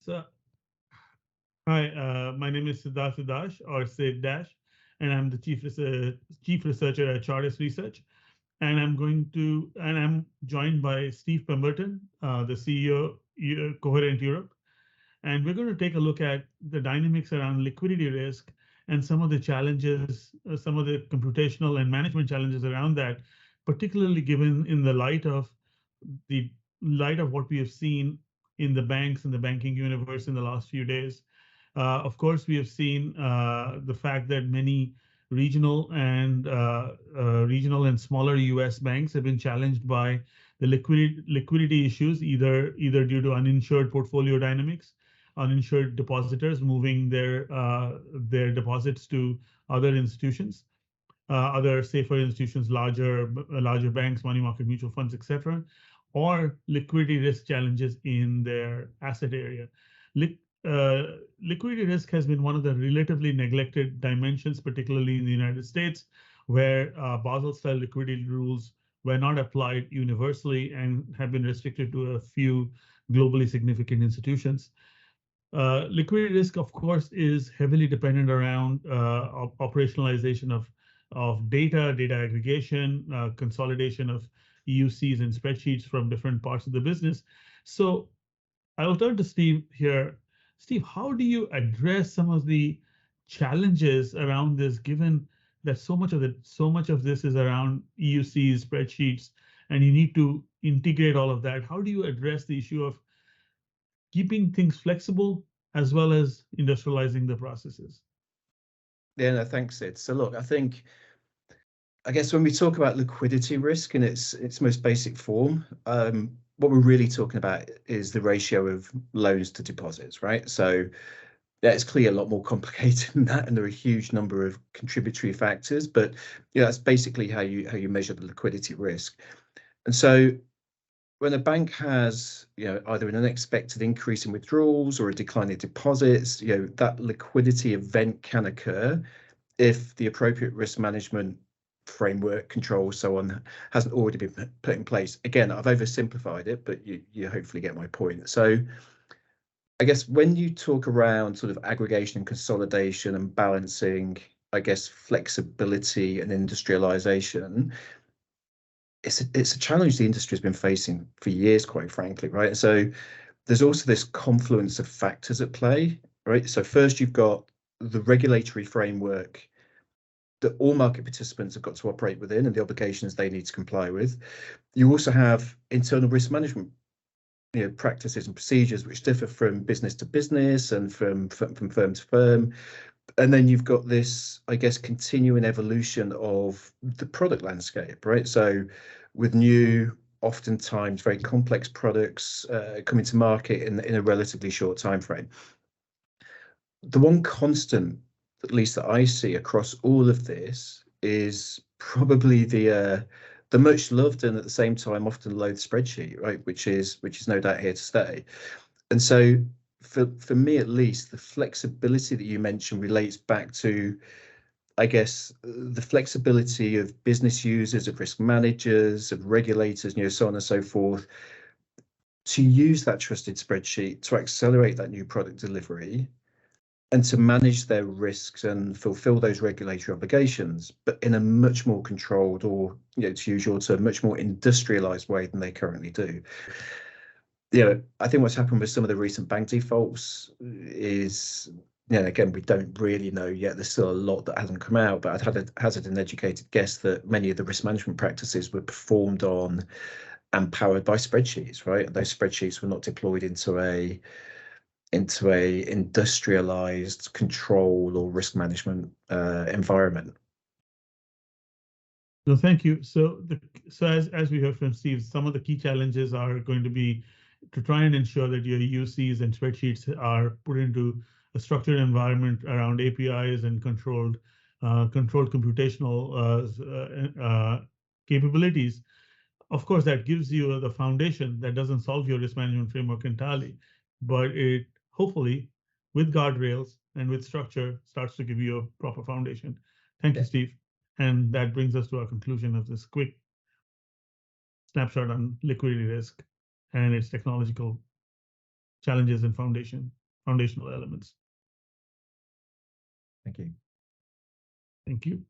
So, hi, my name is Siddharth Dash, or Sid Dash, and I'm the chief researcher at Chartis-Research. And I'm joined by Steve Pemberton, the CEO, Coherent Europe. And we're going to take a look at the dynamics around liquidity risk and some of the challenges, some of the computational and management challenges around that, particularly given in the light of what we have seen in the banks and the banking universe in the last few days. Of course, we have seen the fact that many regional and smaller U.S. banks have been challenged by the liquidity issues, either due to uninsured portfolio dynamics, uninsured depositors moving their deposits to other institutions, other safer institutions, larger banks, money market mutual funds, etc., or liquidity risk challenges in their asset area. Li- uh, Liquidity risk has been one of the relatively neglected dimensions, particularly in the United States, where Basel-style liquidity rules were not applied universally and have been restricted to a few globally significant institutions. Liquidity risk, of course, is heavily dependent around operationalization of data aggregation, consolidation of EUCs and spreadsheets from different parts of the business. So I will turn to Steve here. Steve, how do you address some of the challenges around this, given that so much of this is around EUCs, spreadsheets, and you need to integrate all of that? How do you address the issue of keeping things flexible as well as industrializing the processes? Yeah, no, thanks, Sid. So look, I guess when we talk about liquidity risk in its most basic form, what we're really talking about is the ratio of loans to deposits, right? So it's clearly a lot more complicated than that, and there are a huge number of contributory factors, but that's basically how you measure the liquidity risk. And so when a bank has either an unexpected increase in withdrawals or a decline in deposits, that liquidity event can occur if the appropriate risk management framework, control, so on, hasn't already been put in place. Again, I've oversimplified it, but you hopefully get my point. So I guess when you talk around sort of aggregation and consolidation and balancing, I guess, flexibility and industrialization, it's a challenge the industry has been facing for years, quite frankly, right? So there's also this confluence of factors at play, right? So first you've got the regulatory framework that all market participants have got to operate within and the obligations they need to comply with. You also have internal risk management practices and procedures which differ from business to business and from firm to firm. And then you've got this, I guess, continuing evolution of the product landscape, right? So with new, oftentimes very complex products coming to market in a relatively short time frame. The one constant, at least that I see across all of this, is probably the much loved and at the same time often loathed spreadsheet, right? Which is no doubt here to stay. And so for me at least, the flexibility that you mentioned relates back to, I guess, the flexibility of business users, of risk managers, of regulators, so on and so forth, to use that trusted spreadsheet to accelerate that new product delivery and to manage their risks and fulfill those regulatory obligations, but in a much more controlled or, to use your term, much more industrialized way than they currently do. I think what's happened with some of the recent bank defaults is, again, we don't really know yet. There's still a lot that hasn't come out, but I'd hazard an educated guess that many of the risk management practices were performed on and powered by spreadsheets, right? And those spreadsheets were not deployed into a industrialized control or risk management environment. No, thank you. So as we heard from Steve, some of the key challenges are going to be to try and ensure that your UCs and spreadsheets are put into a structured environment around APIs and controlled computational capabilities. Of course, that gives you the foundation. That doesn't solve your risk management framework entirely, but it hopefully, with guardrails and with structure, starts to give you a proper foundation. Thank you, Steve. And that brings us to our conclusion of this quick snapshot on liquidity risk and its technological challenges in foundational elements. Thank you. Thank you.